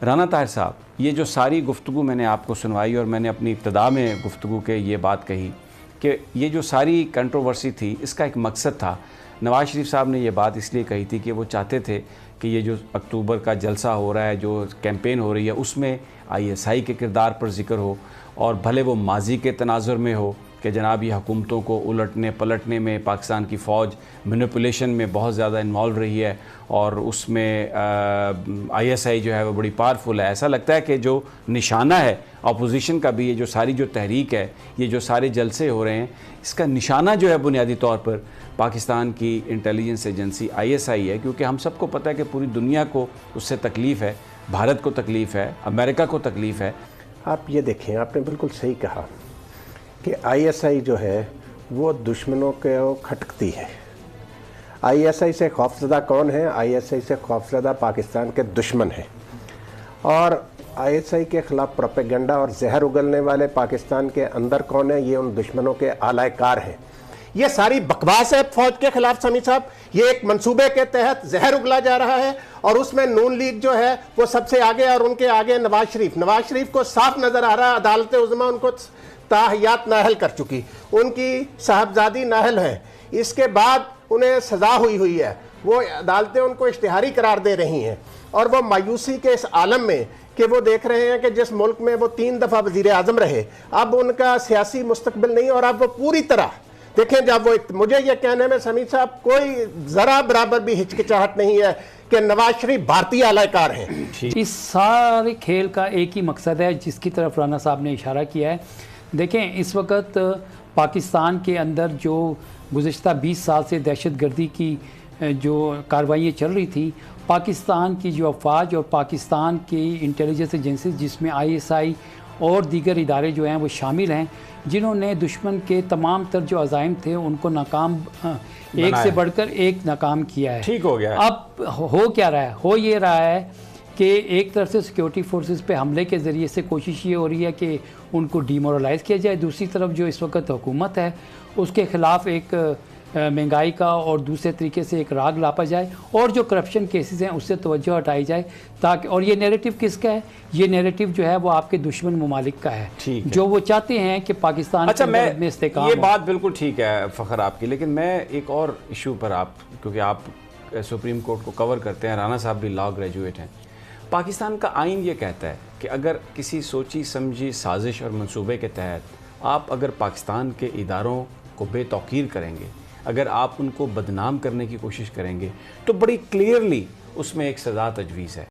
رانا طاہر صاحب، یہ جو ساری گفتگو میں نے آپ کو سنوائی اور میں نے اپنی ابتدا میں گفتگو کے یہ بات کہی کہ یہ جو ساری کنٹروورسی تھی اس کا ایک مقصد تھا. نواز شریف صاحب نے یہ بات اس لیے کہی تھی کہ وہ چاہتے تھے کہ یہ جو اکتوبر کا جلسہ ہو رہا ہے، جو کیمپین ہو رہی ہے، اس میں ISI کے کردار پر ذکر ہو، اور بھلے وہ ماضی کے تناظر میں ہو کہ جناب یہ حکومتوں کو الٹنے پلٹنے میں پاکستان کی فوج مینیپولیشن میں بہت زیادہ انوالو رہی ہے، اور اس میں ISI جو ہے وہ بڑی پاورفل ہے. ایسا لگتا ہے کہ جو نشانہ ہے اپوزیشن کا بھی، یہ جو ساری جو تحریک ہے، یہ جو سارے جلسے ہو رہے ہیں، اس کا نشانہ جو ہے بنیادی طور پر پاکستان کی انٹیلیجنس ایجنسی ISI ہے. کیونکہ ہم سب کو پتہ ہے کہ پوری دنیا کو اس سے تکلیف ہے، بھارت کو تکلیف ہے، امریکہ کو تکلیف ہے. آپ یہ دیکھیں، آپ نے بالکل صحیح کہا کہ ISI جو ہے وہ دشمنوں کو کھٹکتی ہے. ISI سے خوفزدہ کون ہے؟ ISI سے خوفزدہ پاکستان کے دشمن ہیں، اور ISI کے خلاف پروپیگنڈا اور زہر اگلنے والے پاکستان کے اندر کون ہیں؟ یہ ان دشمنوں کے اعلی کار ہیں. یہ ساری بکواس ہے فوج کے خلاف سمیع صاحب. یہ ایک منصوبے کے تحت زہر اگلا جا رہا ہے، اور اس میں نون لیگ جو ہے وہ سب سے آگے، اور ان کے آگے نواز شریف کو صاف نظر آ رہا ہے عدالت عظمیٰ ان کو تاحیات نااہل کر چکی. ان کی صاحبزادی نااہل ہیں، اس کے بعد انہیں سزا ہوئی ہے. وہ عدالتیں ان کو اشتہاری قرار دے رہی ہیں، اور وہ مایوسی کے اس عالم میں کہ وہ دیکھ رہے ہیں کہ جس ملک میں وہ 3 دفعہ وزیر اعظم رہے، اب ان کا سیاسی مستقبل نہیں، اور اب وہ پوری طرح دیکھیں، جب وہ مجھے یہ کہنے میں سمیع صاحب کوئی ذرا برابر بھی ہچکچاہٹ نہیں ہے کہ نواز شریف بھارتی اعلی کار ہیں. اس سارے کھیل کا ایک ہی مقصد ہے جس کی طرف رانا صاحب نے اشارہ کیا ہے. دیکھیں، اس وقت پاکستان کے اندر جو گزشتہ 20 سال سے دہشت گردی کی جو کارروائیاں چل رہی تھیں، پاکستان کی جو افواج اور پاکستان کی انٹیلیجنس ایجنسیز، جس میں ISI اور دیگر ادارے جو ہیں وہ شامل ہیں، جنہوں نے دشمن کے تمام تر جو عزائم تھے ان کو ناکام، ایک سے بڑھ کر ایک ناکام کیا ہے. ٹھیک ہو گیا. اب ہو کیا رہا ہے؟ ہو یہ رہا ہے کہ ایک طرف سے سیکیورٹی فورسز پہ حملے کے ذریعے سے کوشش یہ ہو رہی ہے کہ ان کو ڈیمورلائز کیا جائے. دوسری طرف جو اس وقت حکومت ہے اس کے خلاف ایک مہنگائی کا اور دوسرے طریقے سے ایک راگ لاپا جائے، اور جو کرپشن کیسز ہیں اس سے توجہ ہٹائی جائے تاکہ، اور یہ نیریٹو کس کا ہے؟ یہ نیریٹو جو ہے وہ آپ کے دشمن ممالک کا ہے، جو وہ چاہتے ہیں کہ پاکستان میں استحکام. یہ بات بالکل ٹھیک ہے فخر آپ کی، لیکن میں ایک اور ایشو پر کیونکہ آپ سپریم کورٹ کو کور کرتے ہیں، رانا صاحب بھی لاء گریجویٹ ہیں. پاکستان کا آئین یہ کہتا ہے کہ اگر کسی سوچی سمجھی سازش اور منصوبے کے تحت آپ اگر پاکستان کے اداروں کو بے توقیر کریں گے، اگر آپ ان کو بدنام کرنے کی کوشش کریں گے، تو بڑی کلیئرلی اس میں ایک سزا تجویز ہے.